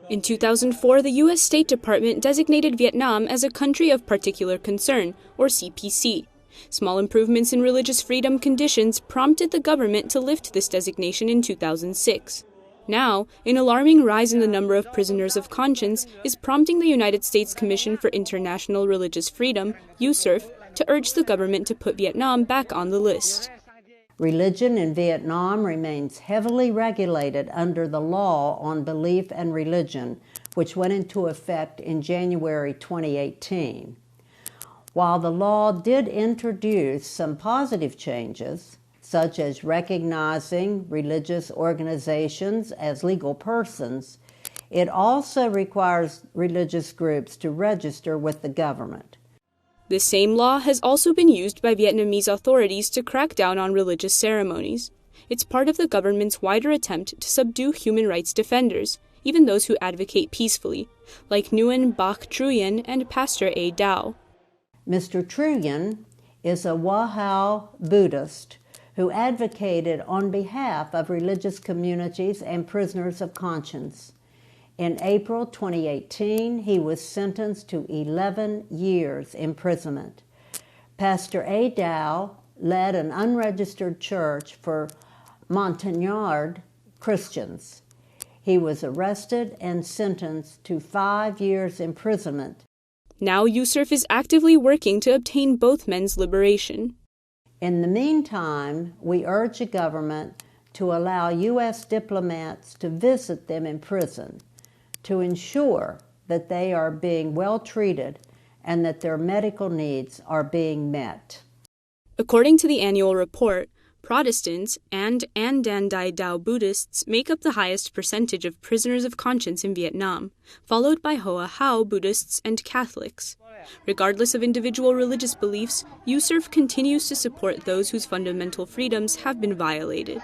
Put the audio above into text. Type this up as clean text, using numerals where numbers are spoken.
In 2004, the U.S. State Department designated Vietnam as a country of particular concern, or CPC. Small improvements in religious freedom conditions prompted the government to lift this designation in 2006. Now, an alarming rise in the number of prisoners of conscience is prompting the United States Commission for International Religious Freedom, USCIRF, to urge the government to put Vietnam back on the list. Religion in Vietnam remains heavily regulated under the Law on Belief and Religion, which went into effect in January 2018. While the law did introduce some positive changes, such as recognizing religious organizations as legal persons, it also requires religious groups to register with the government. This same law has also been used by Vietnamese authorities to crack down on religious ceremonies. It's part of the government's wider attempt to subdue human rights defenders, even those who advocate peacefully, like Nguyen Bach Truyen and Pastor A. Dao. Mr. Truyen is a Wahao Buddhist who advocated on behalf of religious communities and prisoners of conscience. In April 2018, he was sentenced to 11 years imprisonment. Pastor A. Dao led an unregistered church for Montagnard Christians. He was arrested and sentenced to 5 years imprisonment. Now USCIRF is actively working to obtain both men's liberation. In the meantime, we urge the government to allow U.S. diplomats to visit them in prison, to ensure that they are being well treated and that their medical needs are being met. According to the annual report, Protestants and An Dan Dai Dao Buddhists make up the highest percentage of prisoners of conscience in Vietnam, followed by Hoa Hao Buddhists and Catholics. Regardless of individual religious beliefs, USCIRF continues to support those whose fundamental freedoms have been violated.